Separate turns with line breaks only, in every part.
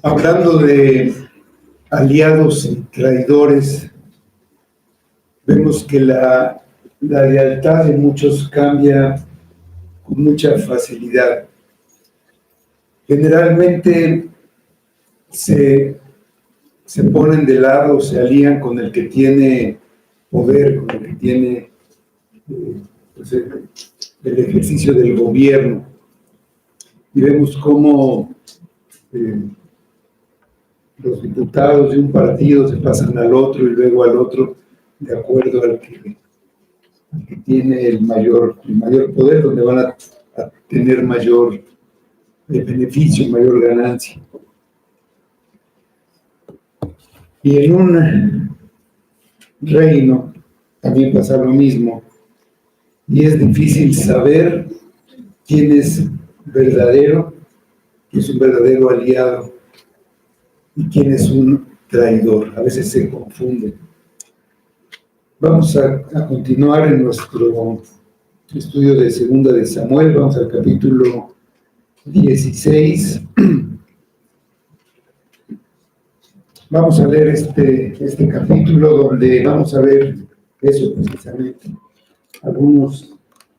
Hablando de aliados y traidores, vemos que la lealtad de muchos cambia con mucha facilidad. Generalmente se ponen de lado, se alían con el que tiene poder, con el que tiene pues el ejercicio del gobierno. Y vemos cómo los diputados de un partido se pasan al otro y luego al otro, de acuerdo al que tiene el mayor poder, donde van a tener mayor beneficio, mayor ganancia. Y en un reino también pasa lo mismo, y es difícil saber quién es verdadero, quién es un verdadero aliado y quién es un traidor. A veces se confunden. Vamos a continuar en nuestro estudio de Segunda de Samuel. Vamos al capítulo 16. Vamos a leer este capítulo donde vamos a ver eso precisamente. Algunos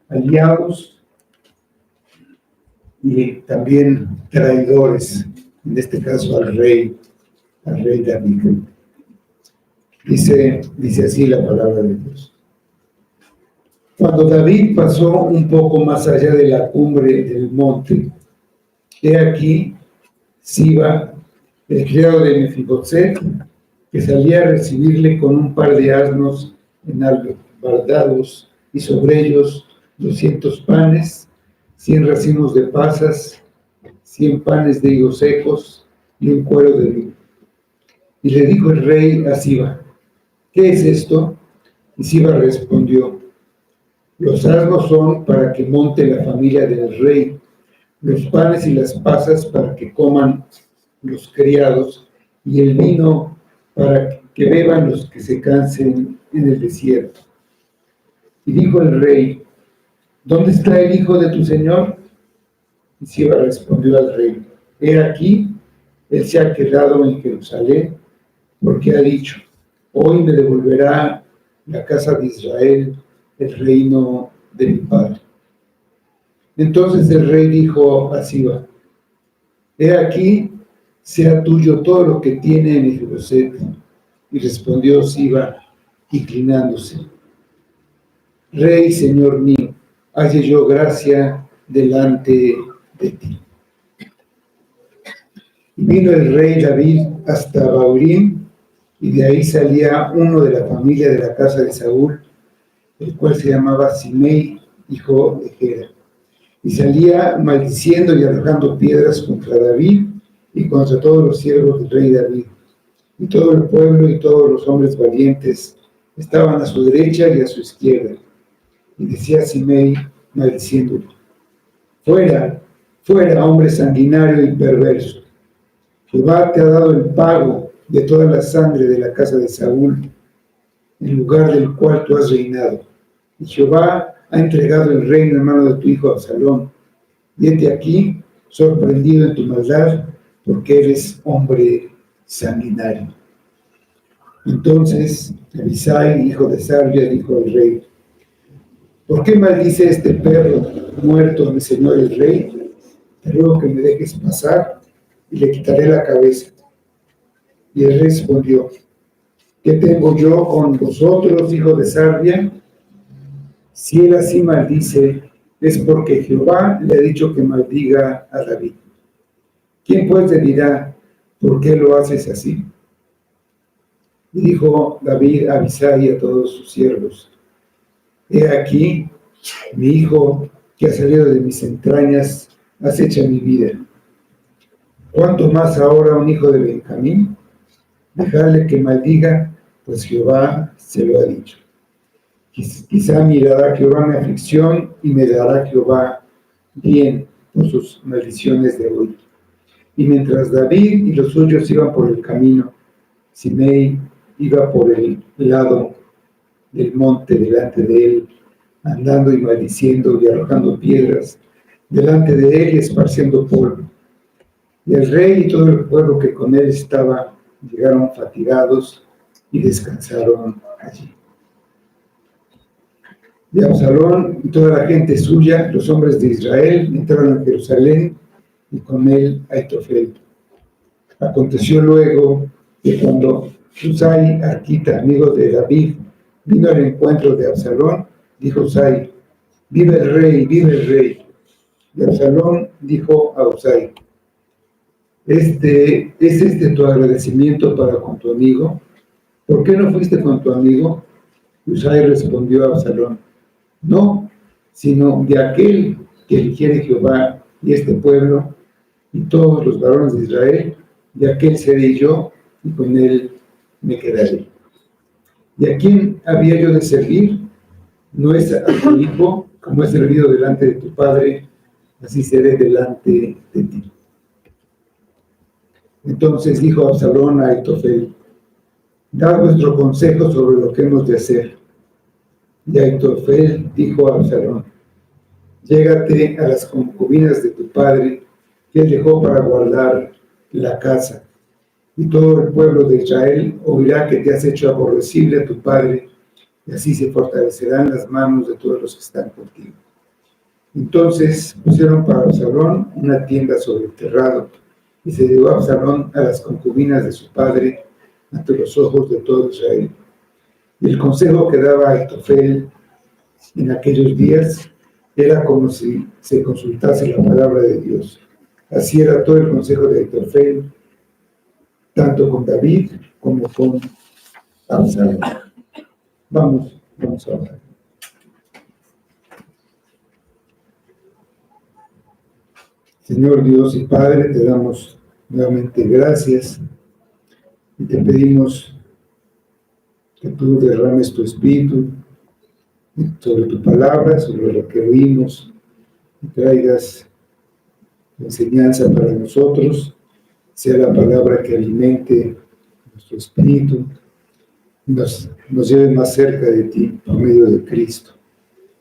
aliados y también traidores, en este caso al rey David. Dice así la palabra de Dios. Cuando David pasó un poco más allá de la cumbre del monte, he aquí Siba, el criado de Mefiboset, que salía a recibirle con un par de asnos enalbardados y sobre ellos 200 panes, 100 racimos de pasas, 100 panes de higos secos y un cuero de vino. Y le dijo el rey a Siba: ¿qué es esto? Y Siba respondió: los asnos son para que monte la familia del rey, los panes y las pasas para que coman los criados, y el vino para que beban los que se cansen en el desierto. Y dijo el rey: ¿dónde está el hijo de tu señor? Y Siba respondió al rey: he aquí, él se ha quedado en Jerusalén, porque ha dicho: hoy me devolverá la casa de Israel el reino de mi padre. Entonces el rey dijo a Siba: he aquí, sea tuyo todo lo que tiene Mefiboset. Y respondió Siba, inclinándose: Rey, señor mío, halle yo gracia delante de ti. Y vino el rey David hasta Bahurim, y de ahí salía uno de la familia de la casa de Saúl, el cual se llamaba Simei, hijo de Gera. Y salía maldiciendo y arrojando piedras contra David y contra todos los siervos del rey David. Y todo el pueblo y todos los hombres valientes estaban a su derecha y a su izquierda. Y decía Simei, maldiciéndolo: fuera, fuera, hombre sanguinario y perverso. Jehová te ha dado el pago de toda la sangre de la casa de Saúl, en lugar del cual tú has reinado. Y Jehová ha entregado el reino en mano de tu hijo Absalón. Y hete aquí, sorprendido en tu maldad, porque eres hombre sanguinario. Entonces Abisai, hijo de Sarvia, dijo al rey: ¿por qué maldice este perro muerto, mi señor el rey? Te ruego que me dejes pasar y le quitaré la cabeza. Y él respondió: ¿qué tengo yo con vosotros, hijo de Sarvia? Si él así maldice, es porque Jehová le ha dicho que maldiga a David. ¿Quién pues le dirá: ¿por qué lo haces así? Y dijo David a Abisai y a todos sus siervos: he aquí, mi hijo que ha salido de mis entrañas acecha mi vida. ¿Cuánto más ahora un hijo de Benjamín? Dejadle que maldiga, pues Jehová se lo ha dicho. Quizá mirará Jehová mi aflicción y me dará Jehová bien por sus maldiciones de hoy. Y mientras David y los suyos iban por el camino, Simei iba por el lado del monte delante de él, andando y maldiciendo y arrojando piedras delante de él y esparciendo polvo. Y el rey y todo el pueblo que con él estaba llegaron fatigados y descansaron allí. Y Absalón y toda la gente suya, los hombres de Israel, entraron a Jerusalén y con él Aitofel. Aconteció luego que cuando Husai, arquita, amigo de David, vino al encuentro de Absalón, dijo Husai: vive el rey, vive el rey. Y Absalón dijo a Husai: ¿Es este tu agradecimiento para con tu amigo? ¿Por qué no fuiste con tu amigo? Husai respondió a Absalón: no, sino de aquel que eligiere Jehová y este pueblo y todos los varones de Israel, de aquel seré yo y con él me quedaré. ¿Y a quién había yo de servir? No es a tu hijo, como he servido delante de tu padre, así seré delante de ti. Entonces dijo Absalón a Aitofel: dad vuestro consejo sobre lo que hemos de hacer. Y Aitofel dijo a Absalón: llégate a las concubinas de tu padre, que él dejó para guardar la casa, y todo el pueblo de Israel oirá que te has hecho aborrecible a tu padre, y así se fortalecerán las manos de todos los que están contigo. Entonces pusieron para Absalón una tienda sobre el terrado, y se llevó Absalón a las concubinas de su padre ante los ojos de todo Israel. Y el consejo que daba Aitofel en aquellos días era como si se consultase la palabra de Dios. Así era todo el consejo de Aitofel, tanto con David como con Absalón. Vamos a orar. Señor Dios y Padre, te damos nuevamente gracias y te pedimos que tú derrames tu espíritu sobre tu palabra, sobre lo que oímos, y traigas enseñanza para nosotros, sea la palabra que alimente nuestro espíritu, nos lleve más cerca de ti por medio de Cristo.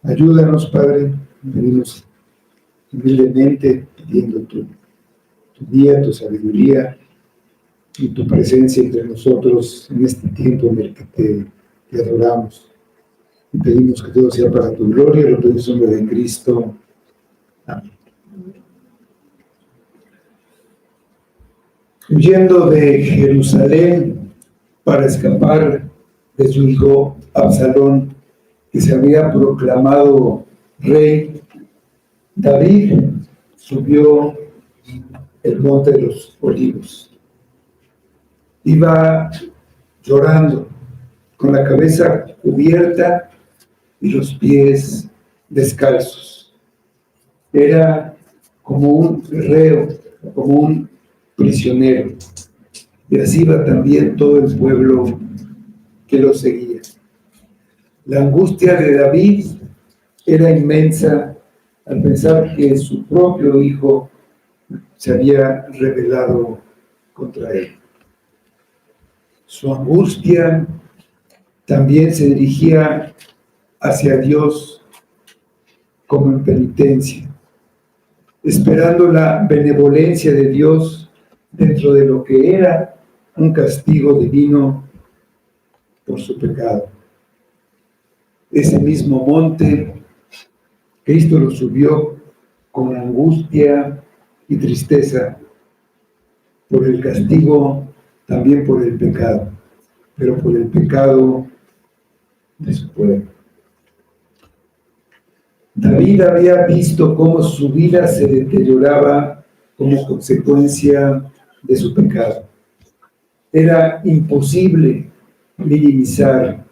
Ayúdanos, Padre, venimos humildemente pidiendo tu guía, tu sabiduría y tu presencia entre nosotros en este tiempo en el que te adoramos. Y pedimos que todo sea para tu gloria, lo pedimos en nombre de Cristo. Amén. Huyendo de Jerusalén para escapar de su hijo Absalón, que se había proclamado rey, David subió el monte de los Olivos. Iba llorando, con la cabeza cubierta y los pies descalzos. Era como un reo, como un prisionero. Y así iba también todo el pueblo que lo seguía. La angustia de David era inmensa al pensar que su propio hijo se había rebelado contra él. Su angustia también se dirigía hacia Dios como en penitencia, esperando la benevolencia de Dios dentro de lo que era un castigo divino por su pecado. Ese mismo monte, Cristo lo subió con angustia y tristeza por el castigo, también por el pecado, pero por el pecado de su pueblo. David había visto cómo su vida se deterioraba como consecuencia de su pecado. Era imposible minimizar,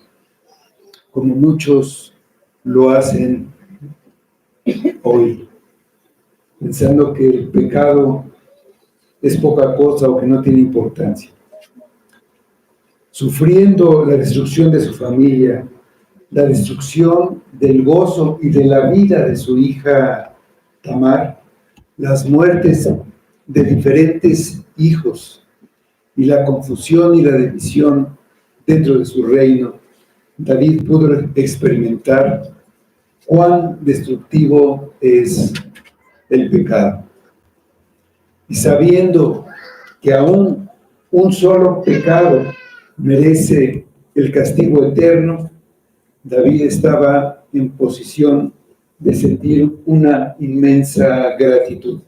como muchos lo hacen hoy, pensando que el pecado es poca cosa o que no tiene importancia. Sufriendo la destrucción de su familia, la destrucción del gozo y de la vida de su hija Tamar, las muertes de diferentes hijos y la confusión y la división dentro de su reino, David pudo experimentar cuán destructivo es el pecado. y sabiendo que aún un solo pecado merece el castigo eterno, David estaba en posición de sentir una inmensa gratitud.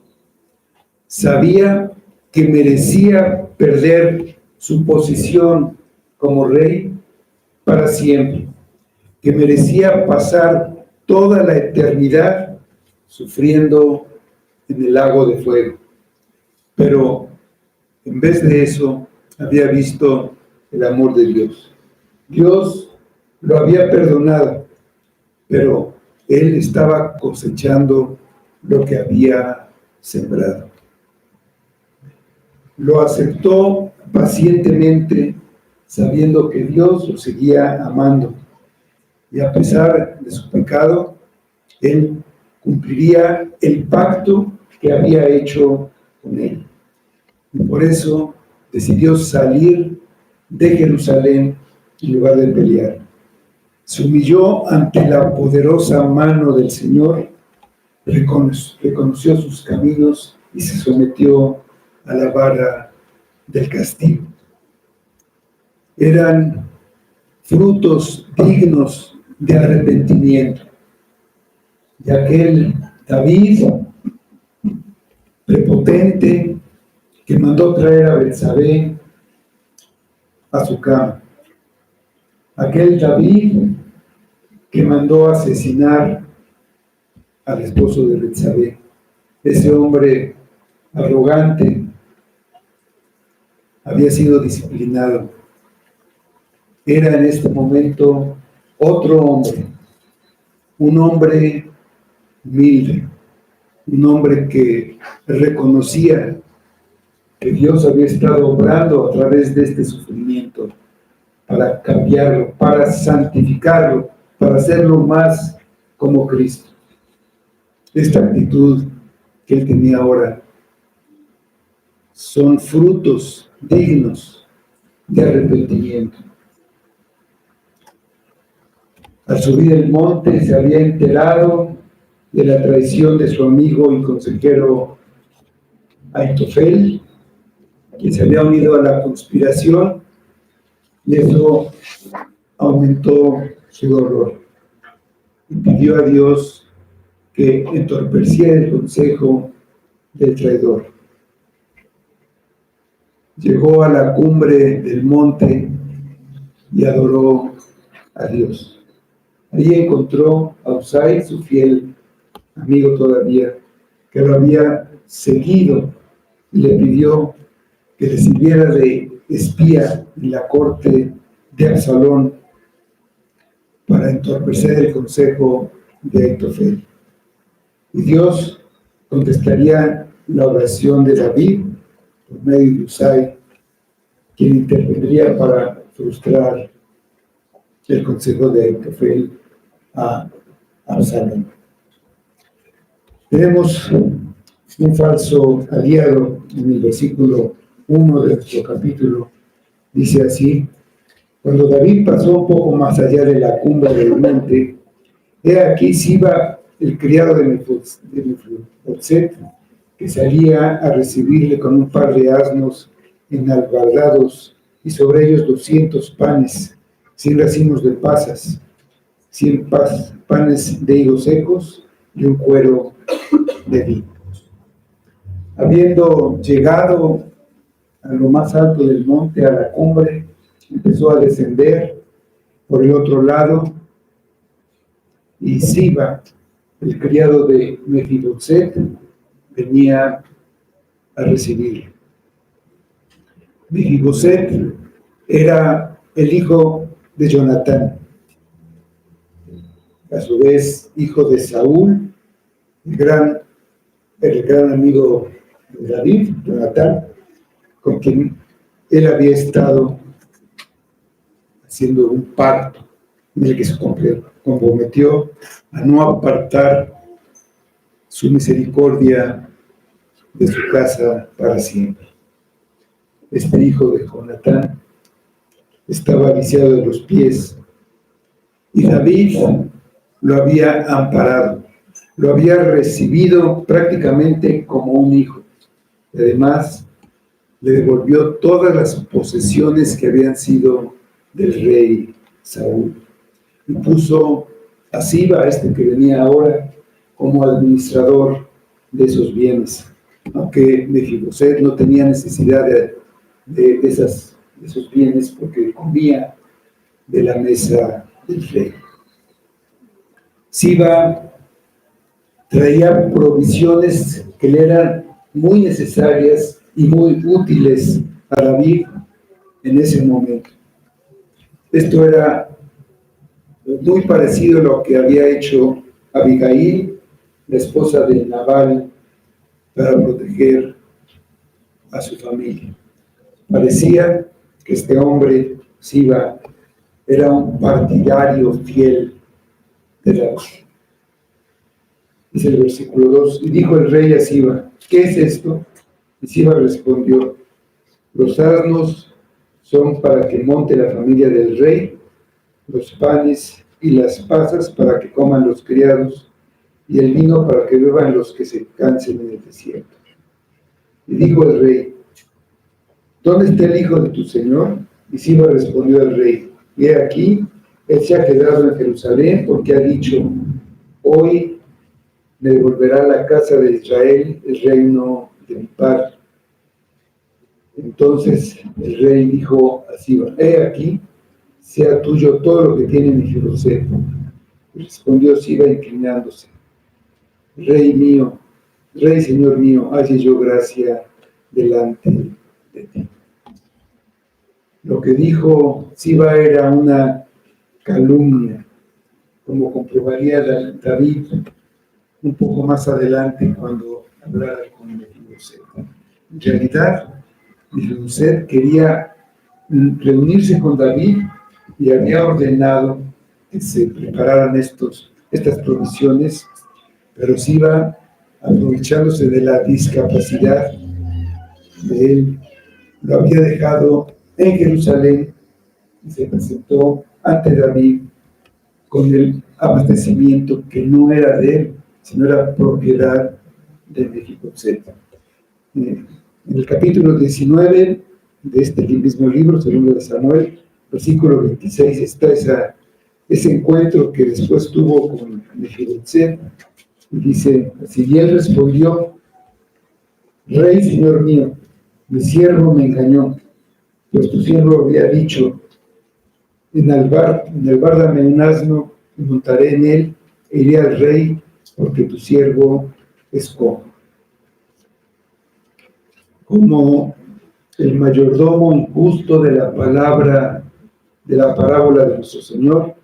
Sabía que merecía perder su posición como rey para siempre, que merecía pasar toda la eternidad sufriendo en el lago de fuego. Pero en vez de eso, había visto el amor de Dios. Dios lo había perdonado, pero él estaba cosechando lo que había sembrado. Lo aceptó pacientemente, sabiendo que Dios lo seguía amando. Y a pesar de su pecado, él cumpliría el pacto que había hecho con él. Y por eso decidió salir de Jerusalén en lugar de pelear. Se humilló ante la poderosa mano del Señor, reconoció sus caminos y se sometió a la vara del castigo. Eran frutos dignos de arrepentimiento. De aquel David prepotente que mandó traer a Betsabé a su cama. Aquel David que mandó asesinar al esposo de Betsabé. Ese hombre arrogante había sido disciplinado. Era en este momento otro hombre, un hombre humilde, un hombre que reconocía que Dios había estado obrando a través de este sufrimiento para cambiarlo, para santificarlo, para hacerlo más como Cristo. Esta actitud que él tenía ahora son frutos dignos de arrepentimiento. Al subir el monte se había enterado de la traición de su amigo y consejero Ahitofel, quien se había unido a la conspiración, y eso aumentó su dolor. Y pidió a Dios que entorpeciera el consejo del traidor. Llegó a la cumbre del monte y adoró a Dios. Allí encontró a Usai, su fiel amigo todavía, que lo había seguido y le pidió que le sirviera de espía en la corte de Absalón para entorpecer el consejo de Ahitofel. Y Dios contestaría la oración de David por medio de Usai, quien intervendría para frustrar el consejo de Ahitofel a Absalón. Tenemos un falso aliado en el versículo 1 de nuestro capítulo. Dice así: cuando David pasó un poco más allá de la cumbre del monte, he aquí Siba, el criado de Mefiboset, que salía a recibirle con un par de asnos enalbardados y sobre ellos 200 panes, 100 racimos de pasas, 100 panes de higos secos y un cuero de vino. Habiendo llegado a lo más alto del monte, a la cumbre, empezó a descender por el otro lado, y Siba, el criado de Mefiboset, venía a recibirlo. Mefiboset era el hijo de Jonatán, a su vez hijo de Saúl, el gran amigo de David, Jonatán, con quien él había estado haciendo un pacto en el que se comprometió a no apartar su misericordia de su casa para siempre. Este hijo de Jonatán estaba viciado de los pies y David lo había amparado, lo había recibido prácticamente como un hijo. Además, le devolvió todas las posesiones que habían sido del rey Saúl. Y puso a Siba, que venía ahora, como administrador de esos bienes, aunque Mefiboset no tenía necesidad de esos bienes porque comía de la mesa del rey. Siba traía provisiones que le eran muy necesarias y muy útiles a David en ese momento. Esto era muy parecido a lo que había hecho Abigail, la esposa de Nabal, para proteger a su familia. Parecía que este hombre, Siba, era un partidario fiel de David. Dice el versículo 2, y dijo el rey a Siba, ¿qué es esto? Y Siba respondió, los asnos son para que monte la familia del rey, los panes y las pasas para que coman los criados, y el vino para que beban los que se cansen en el desierto. Y dijo el rey, ¿dónde está el hijo de tu señor? Y Siba respondió al rey, y he aquí, él se ha quedado en Jerusalén porque ha dicho, hoy me devolverá la casa de Israel el reino de mi padre. Entonces el rey dijo a Siba, he aquí, sea tuyo todo lo que tiene Mefiboset. Y respondió Siba inclinándose, Rey mío, Rey Señor mío, halle yo gracia delante de ti. Lo que dijo Siba era una calumnia, como comprobaría David un poco más adelante cuando hablara con Mefiboset. En realidad, Mefiboset quería reunirse con David y había ordenado que se prepararan estas provisiones, pero Siba, aprovechándose de la discapacidad de él, lo había dejado en Jerusalén y se presentó ante David con el abastecimiento que no era de él, sino era propiedad de Mefiboset. En el capítulo 19 de este mismo libro, segundo de Samuel, versículo 26, está ese encuentro que después tuvo con Mefiboset, y dice así, y él respondió, Rey, Señor mío, mi siervo me engañó, pues tu siervo había dicho, en el bar dame un asno, y montaré en él, e iré al rey, porque tu siervo es cojo. Como el mayordomo injusto de la parábola de nuestro Señor,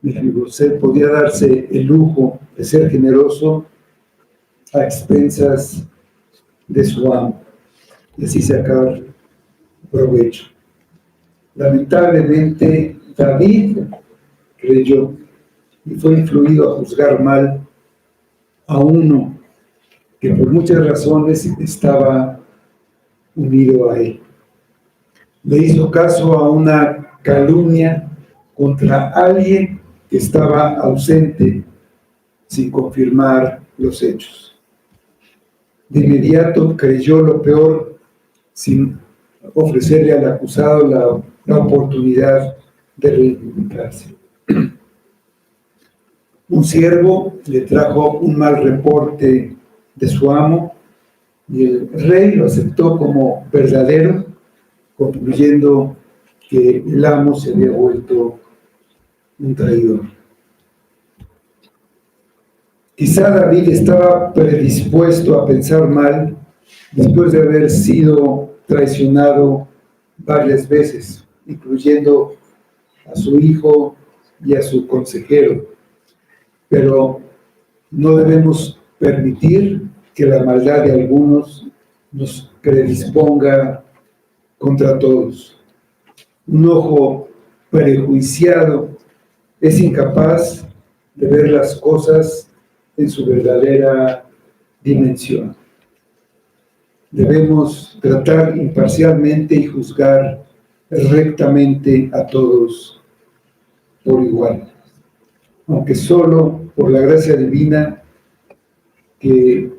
Mefiboset podía darse el lujo de ser generoso a expensas de su amo y así sacar provecho. Lamentablemente, David creyó y fue influido a juzgar mal a uno que por muchas razones estaba unido a él. Le hizo caso a una calumnia contra alguien que estaba ausente sin confirmar los hechos. De inmediato creyó lo peor sin ofrecerle al acusado la oportunidad de reivindicarse. Un siervo le trajo un mal reporte de su amo y el rey lo aceptó como verdadero, concluyendo que el amo se había vuelto un traidor. Quizá David estaba predispuesto a pensar mal después de haber sido traicionado varias veces, incluyendo a su hijo y a su consejero. Pero no debemos permitir que la maldad de algunos nos predisponga contra todos. Un ojo prejuiciado es incapaz de ver las cosas en su verdadera dimensión. Debemos tratar imparcialmente y juzgar rectamente a todos por igual, aunque solo por la gracia divina que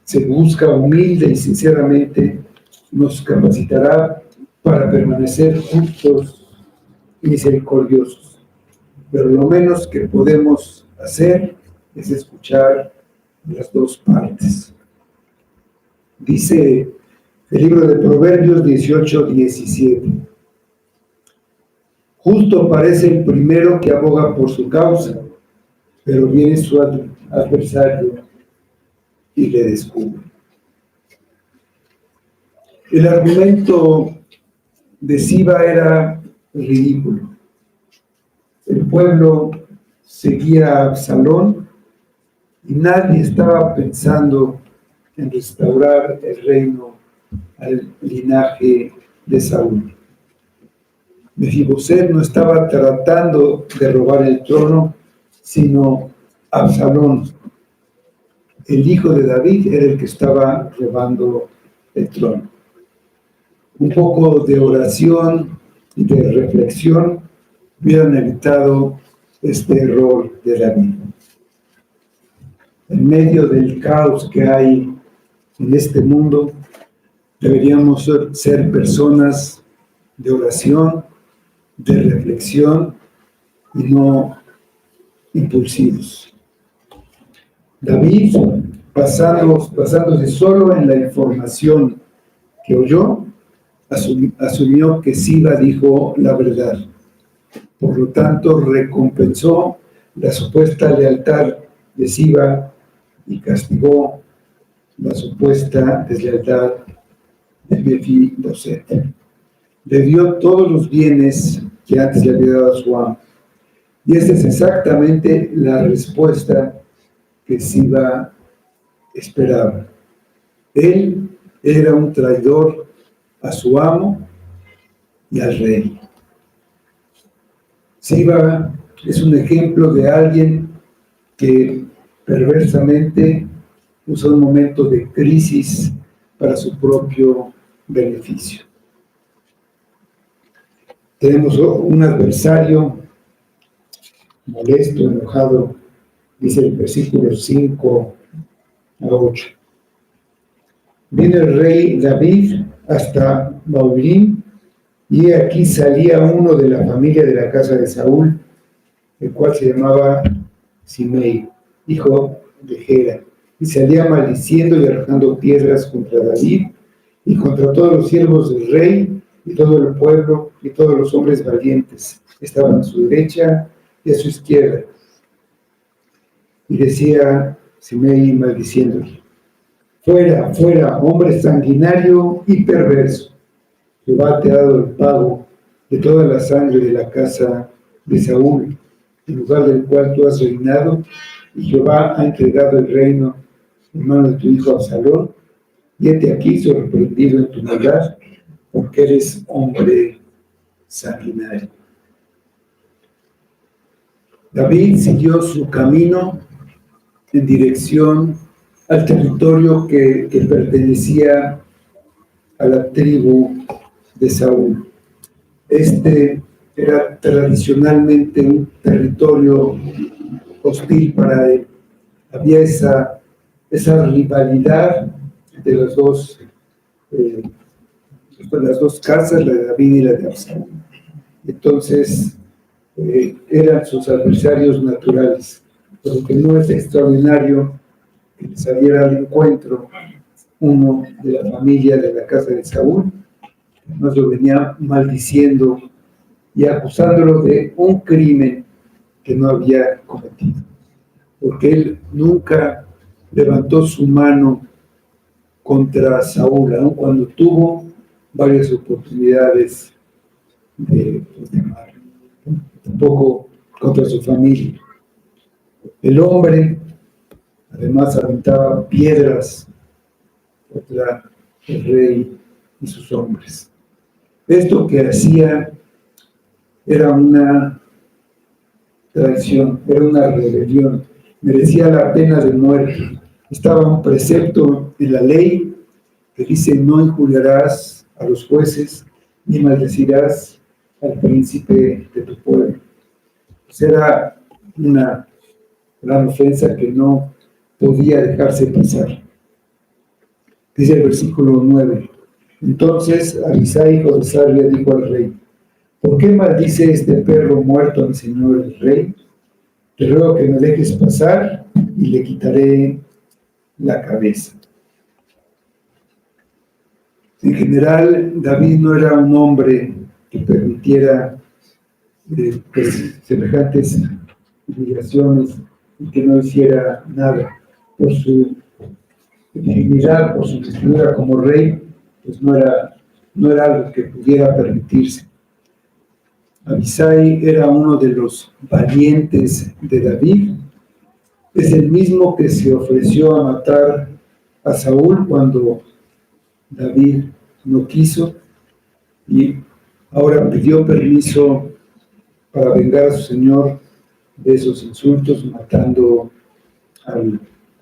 se busca humilde y sinceramente, nos capacitará para permanecer justos y misericordiosos. Pero lo menos que podemos hacer es escuchar las dos partes. Dice el libro de Proverbios 18:17. Justo parece el primero que aboga por su causa, pero viene su adversario y le descubre. El argumento de Siba era ridículo. El pueblo seguía a Absalón y nadie estaba pensando en restaurar el reino al linaje de Saúl. Mefiboset no estaba tratando de robar el trono, sino Absalón, el hijo de David, era el que estaba robando el trono. Un poco de oración y de reflexión hubieran evitado este error de David. En medio del caos que hay en este mundo, deberíamos ser personas de oración, de reflexión y no impulsivos. David, basándose solo en la información que oyó, asumió que Siba dijo la verdad. Por lo tanto, recompensó la supuesta lealtad de Siba y castigó la supuesta deslealtad de Mefiboset. Le dio todos los bienes que antes le había dado a su amo. Y esta es exactamente la respuesta que Siba esperaba. Él era un traidor a su amo y al rey. Siba es un ejemplo de alguien que perversamente usa un momento de crisis para su propio beneficio. Tenemos un adversario molesto, enojado, dice el versículo 5 a 8. Viene el rey David hasta Bahurim, y aquí salía uno de la familia de la casa de Saúl, el cual se llamaba Simei, hijo de Gera, y salía maldiciendo y arrojando piedras contra David y contra todos los siervos del rey y todo el pueblo y todos los hombres valientes. Estaban a su derecha y a su izquierda. Y decía Simei maldiciéndole: fuera, fuera, hombre sanguinario y perverso. Jehová te ha dado el pago de toda la sangre de la casa de Saúl, en lugar del cual tú has reinado, y Jehová ha entregado el reino en manos de tu hijo Absalón, y hete aquí sorprendido en tu maldad, porque eres hombre sanguinario. David siguió su camino en dirección al territorio que pertenecía a la tribu de Saúl. Este era tradicionalmente un territorio hostil para él. Había esa rivalidad de las dos casas, la de David y la de Absalón. Entonces, eran sus adversarios naturales, por lo que no es extraordinario que les saliera al encuentro uno de la familia de la casa de Saúl, que nos lo venía maldiciendo y acusándolo de un crimen que no había cometido, porque él nunca levantó su mano contra Saúl, aun cuando tuvo varias oportunidades de matarlo, tampoco contra su familia. El hombre además aventaba piedras contra el rey y sus hombres. Esto que hacía era una traición, era una rebelión, merecía la pena de muerte. Estaba un precepto en la ley que dice: no injuriarás a los jueces ni maldecirás al príncipe de tu pueblo. Pues era una gran ofensa que no podía dejarse pasar. Dice el versículo 9. Entonces Abisai, hijo de Sarvia, dijo al rey: ¿por qué maldice este perro muerto a mi señor el rey? Te ruego que me dejes pasar y le quitaré la cabeza. En general, David no era un hombre que permitiera semejantes humillaciones y que no hiciera nada. Por su dignidad, por su figura como rey, pues no era algo que pudiera permitirse. Abisai era uno de los valientes de David. Es el mismo que se ofreció a matar a Saúl cuando David no quiso y ahora pidió permiso para vengar a su señor de esos insultos, matando al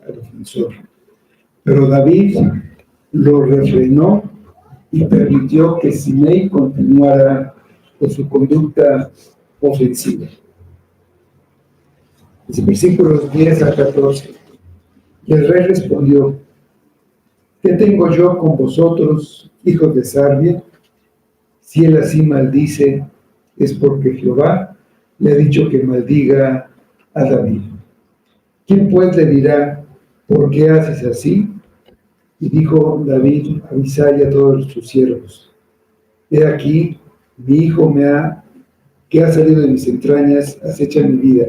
ofensor. Pero David lo refrenó y permitió que Simei continuara con su conducta ofensiva. Desde versículos 10 a 14. Y el rey respondió: ¿qué tengo yo con vosotros, hijos de Sarvia? Si él así maldice, es porque Jehová le ha dicho que maldiga a David. ¿Quién pues le dirá: ¿por qué haces así? Y dijo David a Abisai y a todos sus siervos: he aquí, mi hijo que ha salido de mis entrañas, acecha mi vida.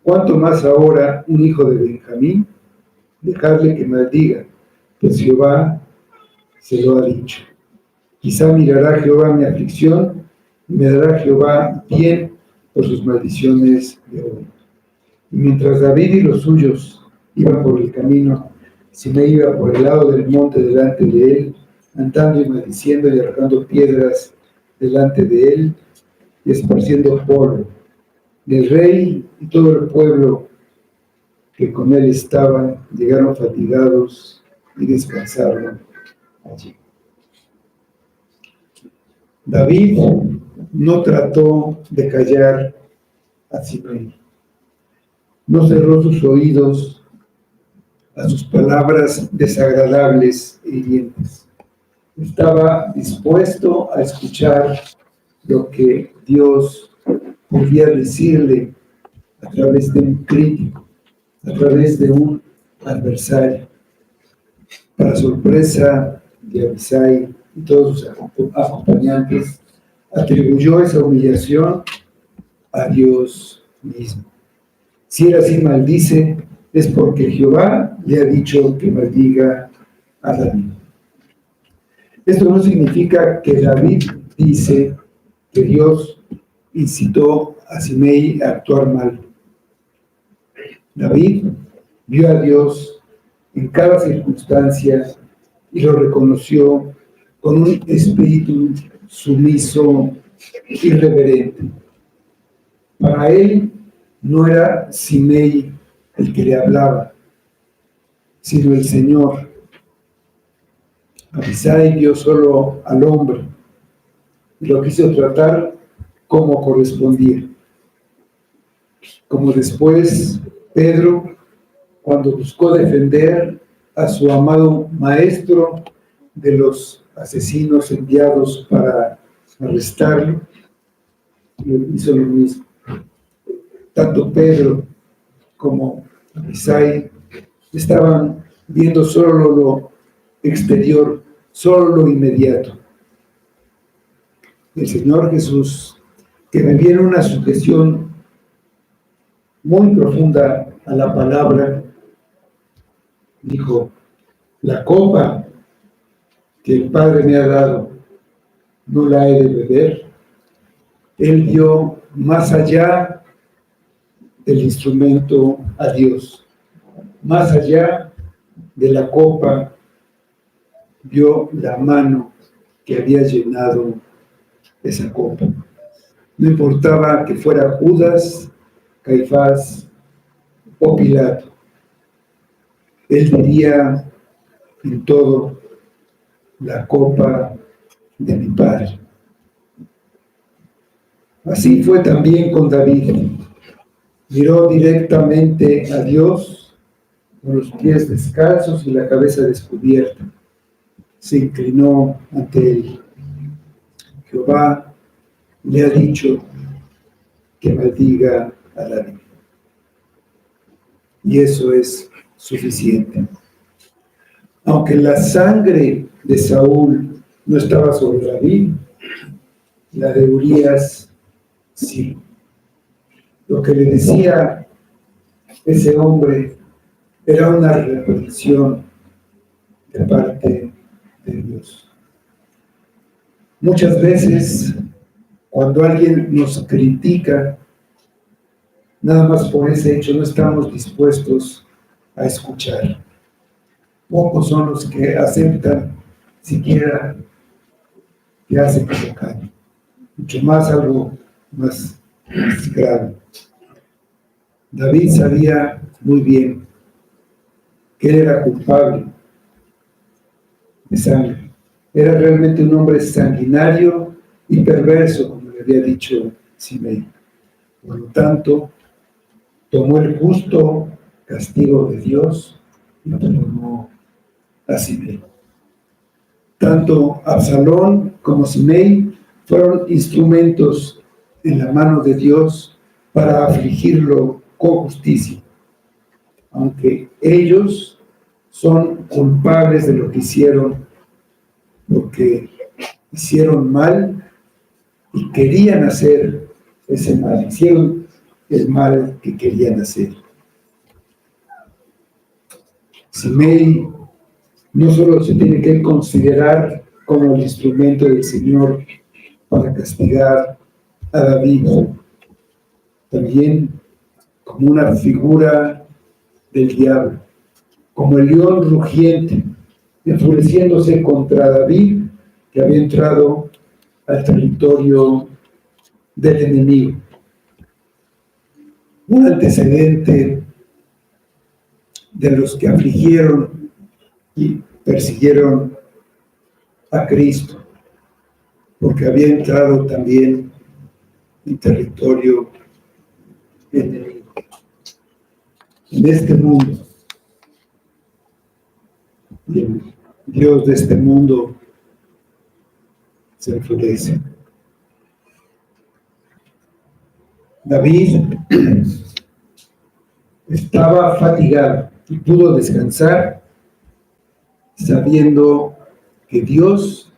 ¿Cuánto más ahora un hijo de Benjamín? Dejadle que maldiga, pues Jehová se lo ha dicho. Quizá mirará Jehová mi aflicción y me dará Jehová bien por sus maldiciones de hoy. Y mientras David y los suyos iban por el camino, Simei iba por el lado del monte delante de él, andando y maldiciendo y arrojando piedras delante de él y esparciendo polvo. Y el rey y todo el pueblo que con él estaban llegaron fatigados y descansaron allí. David no trató de callar a Simei, no cerró sus oídos a sus palabras desagradables e hirientes. Estaba dispuesto a escuchar lo que Dios podía decirle a través de un crítico, a través de un adversario. Para sorpresa de Abisai y todos sus acompañantes, atribuyó esa humillación a Dios mismo. Si él así maldice, es porque Jehová le ha dicho que maldiga a David. Esto no significa que David dice que Dios incitó a Simei a actuar mal. David vio a Dios en cada circunstancia y lo reconoció con un espíritu sumiso y reverente. Para él no era Simei el que le hablaba, sino el Señor. Abisai vio solo al hombre y lo quiso tratar como correspondía. Como después Pedro, cuando buscó defender a su amado maestro de los asesinos enviados para arrestarlo, hizo lo mismo. Tanto Pedro como Abisai estaban viendo solo lo exterior, solo lo inmediato. El Señor Jesús, que me viene una sujeción muy profunda a la palabra, dijo: la copa que el Padre me ha dado, no la he de beber. Él vio más allá del instrumento a Dios, más allá de la copa, vio la mano que había llenado esa copa. No importaba que fuera Judas, Caifás o Pilato, él diría en todo: la copa de mi Padre. Así fue también con David. Miró directamente a Dios con los pies descalzos y la cabeza descubierta. se inclinó ante él. Jehová le ha dicho que maldiga a David. Y eso es suficiente. Aunque la sangre de Saúl no estaba sobre David, la de Urías sí. Lo que le decía ese hombre era una repetición de parte de Dios. Muchas veces, cuando alguien nos critica, nada más por ese hecho no estamos dispuestos a escuchar. Pocos son los que aceptan siquiera que has equivocado. Mucho más algo más grave. David sabía muy bien que él era culpable de sangre. Era realmente un hombre sanguinario y perverso, como le había dicho Simei. Por lo tanto, tomó el justo castigo de Dios y tomó a Simei. Tanto Absalón como Simei fueron instrumentos en la mano de Dios para afligirlo con justicia, aunque ellos son culpables de lo que hicieron, porque hicieron mal y querían hacer ese mal, hicieron el mal que querían hacer. Simei no solo se tiene que considerar como el instrumento del Señor para castigar a David, también como una figura del diablo, como el león rugiente, enfureciéndose contra David, que había entrado al territorio del enemigo. Un antecedente de los que afligieron y persiguieron a Cristo, porque había entrado también en territorio enemigo. En este mundo, el Dios de este mundo se enfurece. David estaba fatigado y pudo descansar sabiendo que Dios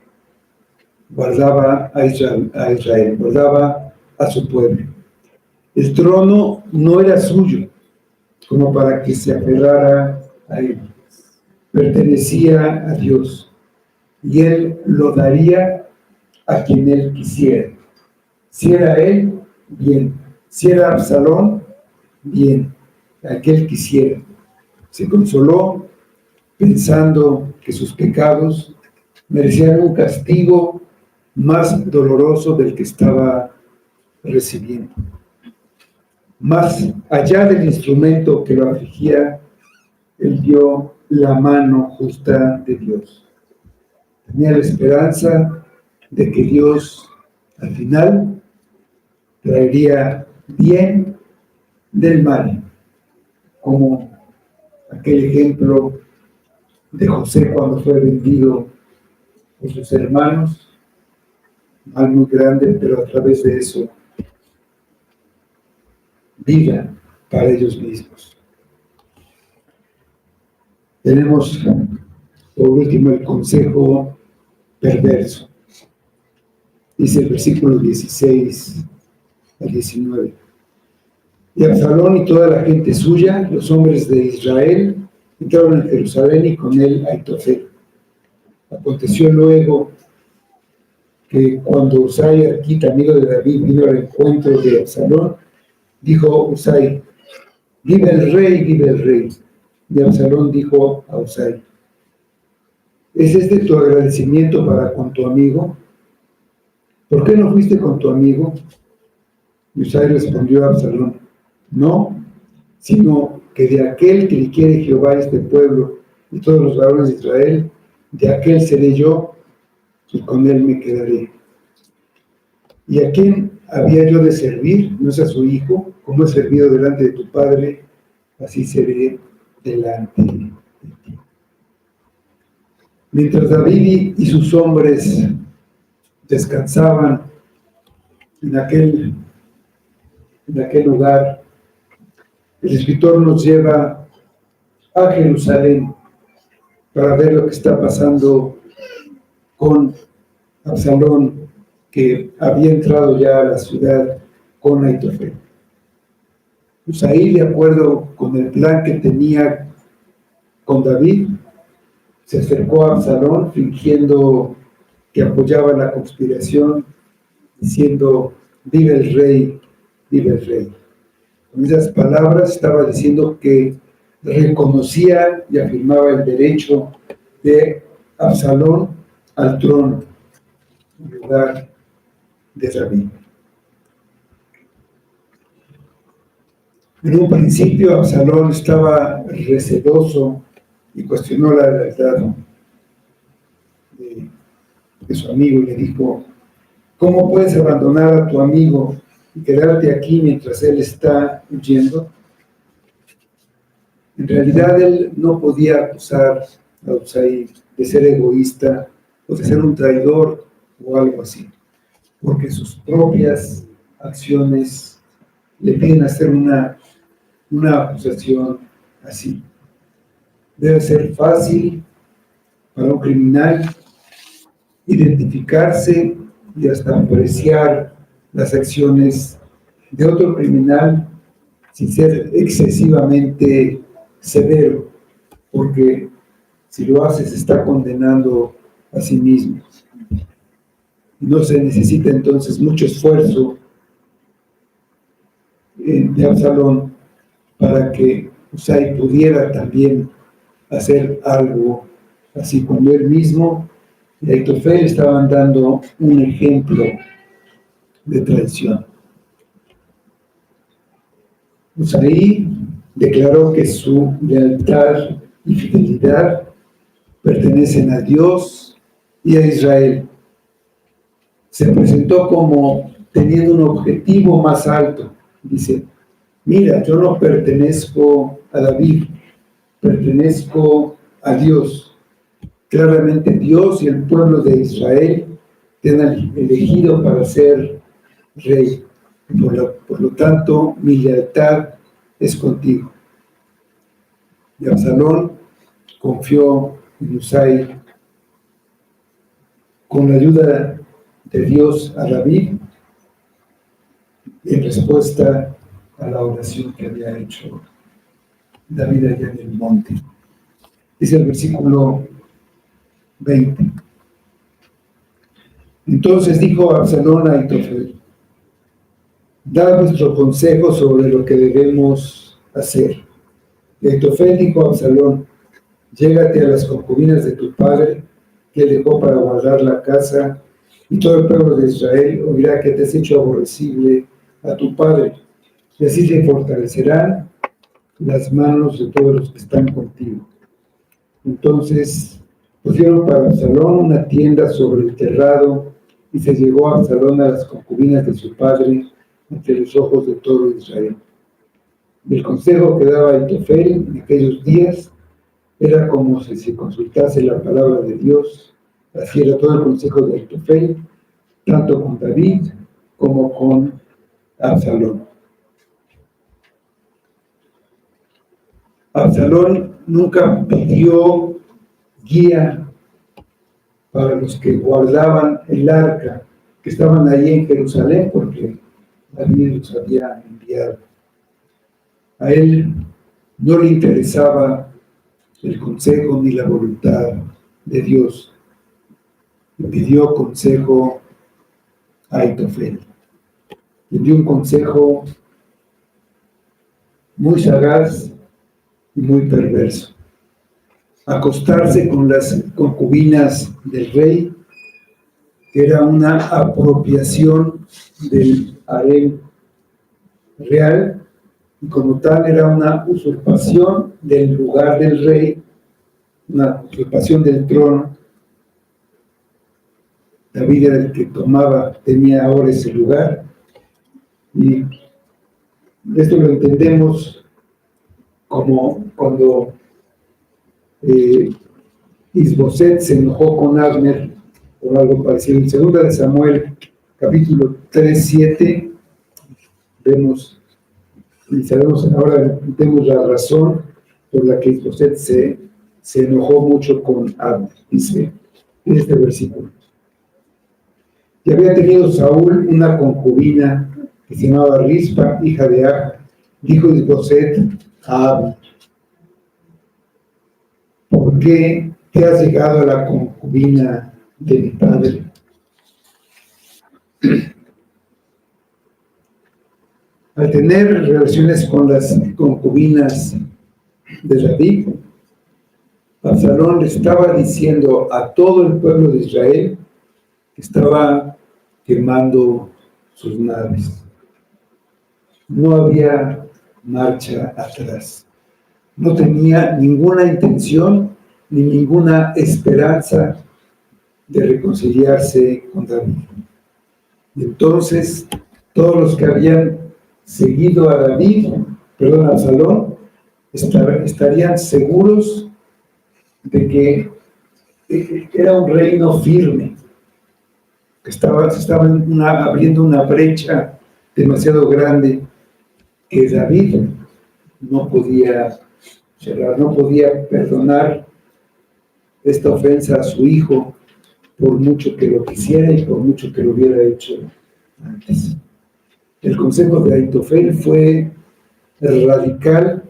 guardaba a Israel, guardaba a su pueblo. El trono no era suyo, como para que se aferrara a él. Pertenecía a Dios, y él lo daría a quien él quisiera. Si era él, bien. Si era Absalón, bien. A quien quisiera. Se consoló pensando que sus pecados merecían un castigo más doloroso del que estaba recibiendo. Más allá del instrumento que lo afligía, él vio la mano justa de Dios. Tenía la esperanza de que Dios al final traería bien del mal, como aquel ejemplo de José cuando fue vendido por sus hermanos, mal muy grande, pero a través de eso vida para ellos mismos. Tenemos por último el consejo perverso. Dice el versículo 16 al 19. Y Absalón y toda la gente suya, los hombres de Israel, entraron en Jerusalén y con él Ahitofel. Aconteció luego que cuando Usai, arquita, amigo de David, vino al encuentro de Absalón, dijo Usai: vive el rey, vive el rey. Y Absalón dijo a Usai: ¿es este tu agradecimiento para con tu amigo? ¿Por qué no fuiste con tu amigo? Y Usai respondió a Absalón: no, sino que de aquel que le quiere Jehová este pueblo y todos los varones de Israel, de aquel seré yo y con él me quedaré. ¿Y a quién había yo de servir? ¿No es a su hijo? Como he servido delante de tu padre, así seré delante de ti. Mientras David y sus hombres descansaban en aquel lugar, el escritor nos lleva a Jerusalén para ver lo que está pasando con Absalón, que había entrado ya a la ciudad con Aitofel. Husai, de acuerdo con el plan que tenía con David, se acercó a Absalón fingiendo que apoyaba la conspiración, diciendo: vive el rey, vive el rey. Con esas palabras estaba diciendo que reconocía y afirmaba el derecho de Absalón al trono en lugar de David. En un principio Absalón estaba receloso y cuestionó la lealtad de su amigo y le dijo: ¿cómo puedes abandonar a tu amigo y quedarte aquí mientras él está huyendo? En realidad él no podía acusar a Husai de ser egoísta o de ser un traidor o algo así, porque sus propias acciones le piden hacer una acusación así. Debe ser fácil para un criminal identificarse y hasta apreciar las acciones de otro criminal sin ser excesivamente severo, porque si lo hace se está condenando a sí mismo. No se necesita entonces mucho esfuerzo de Absalón para que Husai pudiera también hacer algo así, cuando él mismo y Aitofel estaban dando un ejemplo de traición. Husai declaró que su lealtad y fidelidad pertenecen a Dios y a Israel. Se presentó como teniendo un objetivo más alto. Dice: mira, yo no pertenezco a David, pertenezco a Dios. Claramente Dios y el pueblo de Israel te han elegido para ser rey. Por lo tanto, mi lealtad es contigo. Y Absalón confió en Husai. Con la ayuda de Dios a David, en respuesta a la oración que había hecho David allá en el monte. Dice el versículo 20. Entonces dijo Absalón a Aitofel: da vuestro consejo sobre lo que debemos hacer. Y Aitofel dijo a Absalón: llégate a las concubinas de tu padre, que él dejó para guardar la casa, y todo el pueblo de Israel oirá que te has hecho aborrecible a tu padre, y así se fortalecerán las manos de todos los que están contigo. Entonces pusieron para Absalón una tienda sobre el terrado, y se llegó a Absalón a las concubinas de su padre ante los ojos de todo Israel. El consejo que daba Aitofel en aquellos días era como si se consultase la palabra de Dios. Así era todo el consejo de Aitofel, tanto con David como con Absalón. Absalón nunca pidió guía para los que guardaban el arca, que estaban ahí en Jerusalén, porque David los había enviado. A él no le interesaba el consejo ni la voluntad de Dios. Le pidió consejo a Aitofel. Le dio un consejo muy sagaz y muy perverso. Acostarse con las concubinas del rey, que era una apropiación del harén real, y como tal era una usurpación del lugar del rey, una usurpación del trono. David era el que tenía ahora ese lugar, y esto lo entendemos como cuando Isboset se enojó con Abner por algo parecido. En 2 de Samuel, capítulo 3:7, vemos y sabemos, ahora vemos la razón por la que Isboset se enojó mucho con Abner. Dice en este versículo: y había tenido Saúl una concubina que se llamaba Rispa, hija de Aja. Dijo Isboset a Abner: ¿por qué te has llegado a la concubina de mi padre? Al tener relaciones con las concubinas de David, Absalón le estaba diciendo a todo el pueblo de Israel que estaba quemando sus naves. No había marcha atrás. No tenía ninguna intención ni ninguna esperanza de reconciliarse con David. Entonces, todos los que habían seguido a Absalón, estarían seguros de que era un reino firme, que se estaba abriendo una brecha demasiado grande que David no podía cerrar, no podía perdonar esta ofensa a su hijo, por mucho que lo quisiera y por mucho que lo hubiera hecho antes. El consejo de Ahitofel fue radical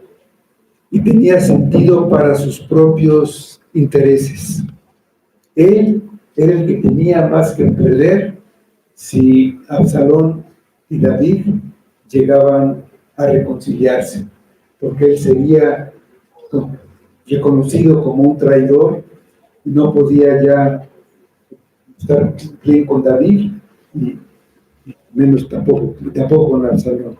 y tenía sentido para sus propios intereses. Él era el que tenía más que perder si Absalón y David llegaban a reconciliarse, porque él sería reconocido como un traidor y no podía ya estar bien con David, y menos tampoco con Absalón.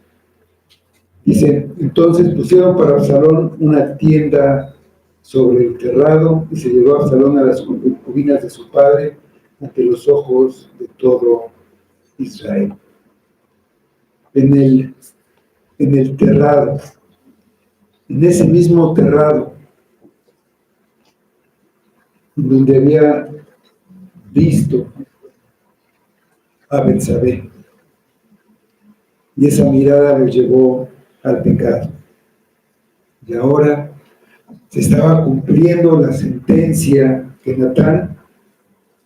Dice, entonces pusieron para Absalón una tienda sobre el terrado y se llevó Absalón a las concubinas de su padre ante los ojos de todo Israel. En el terrado, en ese mismo terrado, donde había visto a Betsabé, y esa mirada lo llevó al pecado. Y ahora se estaba cumpliendo la sentencia que Natán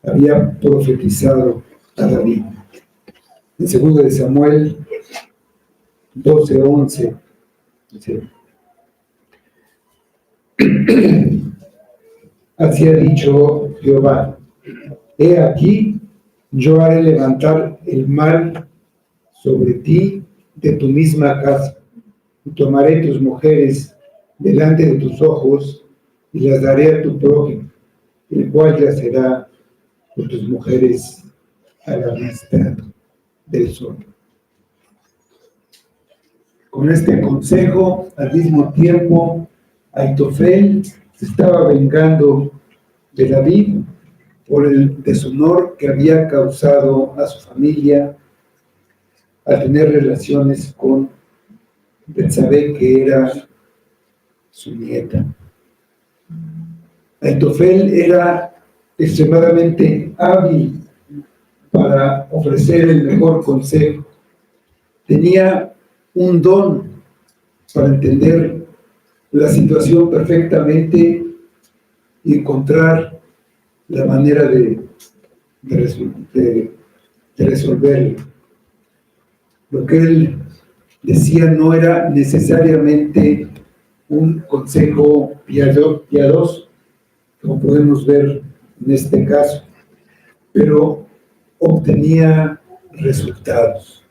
había profetizado a David. En 2 de Samuel 12:11 dice: así ha dicho Jehová: he aquí, yo haré levantar el mal sobre ti de tu misma casa, y tomaré tus mujeres delante de tus ojos y las daré a tu prójimo, el cual yacerá con tus mujeres a la vista del sol. Con este consejo, al mismo tiempo, Ahitofel se estaba vengando de David por el deshonor que había causado a su familia al tener relaciones con Betsabé, que era su nieta. Ahitofel era extremadamente hábil para ofrecer el mejor consejo. Tenía un don para entender la situación perfectamente y encontrar la manera de resolverlo. Lo que él decía no era necesariamente un consejo piadoso, como podemos ver en este caso, pero obtenía resultados.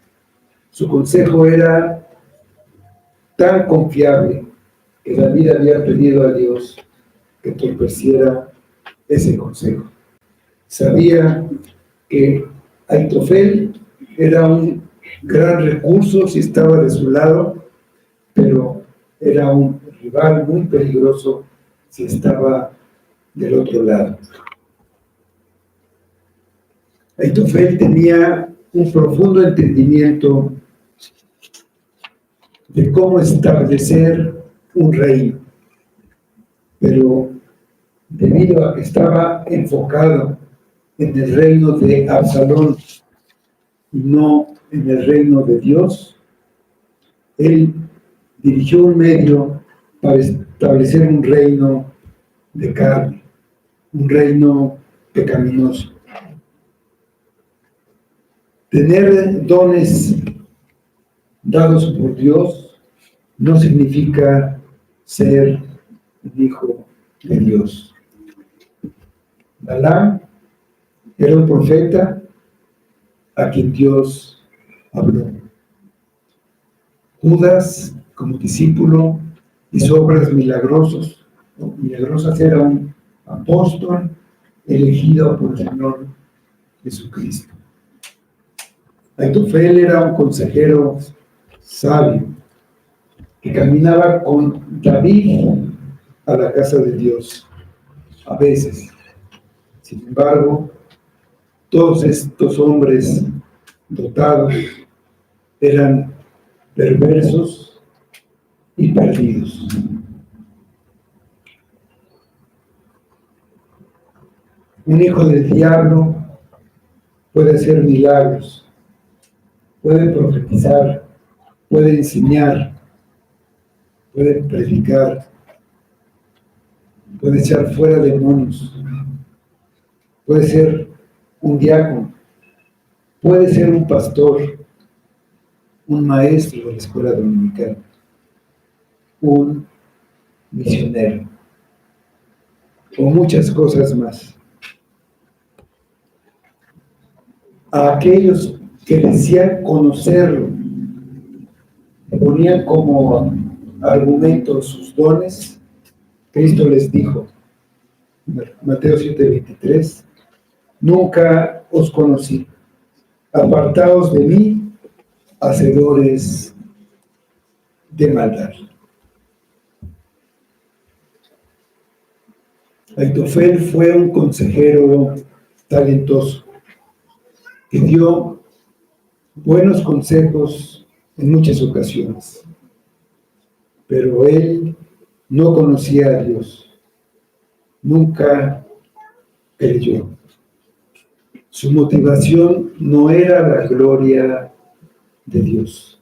Su consejo era tan confiable que David había pedido a Dios que entorpeciera ese consejo. Sabía que Ahitofel era un gran recurso si estaba de su lado, pero era un rival muy peligroso si estaba del otro lado. Ahitofel tenía un profundo entendimiento de cómo establecer un reino, pero debido a que estaba enfocado en el reino de Absalón y no en el reino de Dios, él dirigió un medio para establecer un reino de carne, un reino pecaminoso. Tener dones dados por Dios no significa ser un hijo de Dios. Balaam era un profeta a quien Dios habló. Judas, como discípulo, hizo obras milagrosas, era un apóstol elegido por el Señor Jesucristo. Aitofel era un consejero sabio que caminaba con David a la casa de Dios, a veces. Sin embargo, todos estos hombres dotados eran perversos y perdidos. Un hijo del diablo puede hacer milagros, puede profetizar, puede enseñar, puede predicar, puede echar fuera demonios, puede ser un diácono, puede ser un pastor, un maestro de la escuela dominical, un misionero, o muchas cosas más. A aquellos que decían conocerlo, ponían como argumentos sus dones, Cristo les dijo, Mateo 7:23, nunca os conocí, apartaos de mí, hacedores de maldad. Aitofel fue un consejero talentoso que dio buenos consejos en muchas ocasiones, pero él no conocía a Dios, nunca creyó. Su motivación no era la gloria de Dios.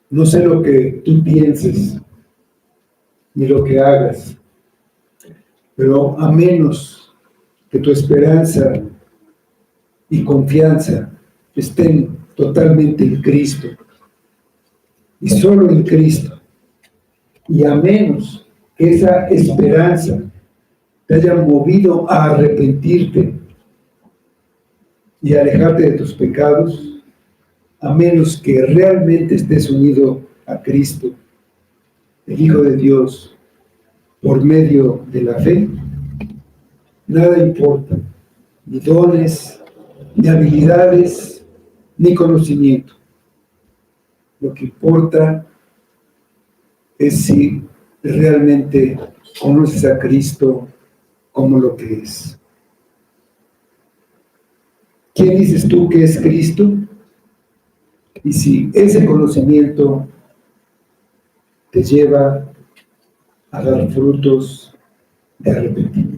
No sé lo que tú pienses ni lo que hagas, pero a menos que tu esperanza y confianza estén totalmente en Cristo y solo en Cristo, y a menos que esa esperanza te haya movido a arrepentirte y alejarte de tus pecados, a menos que realmente estés unido a Cristo, el Hijo de Dios, por medio de la fe, nada importa, ni dones, ni habilidades, ni conocimiento. Lo que importa es si realmente conoces a Cristo como lo que es. ¿Quién dices tú que es Cristo? Y si ese conocimiento te lleva a dar frutos de arrepentimiento.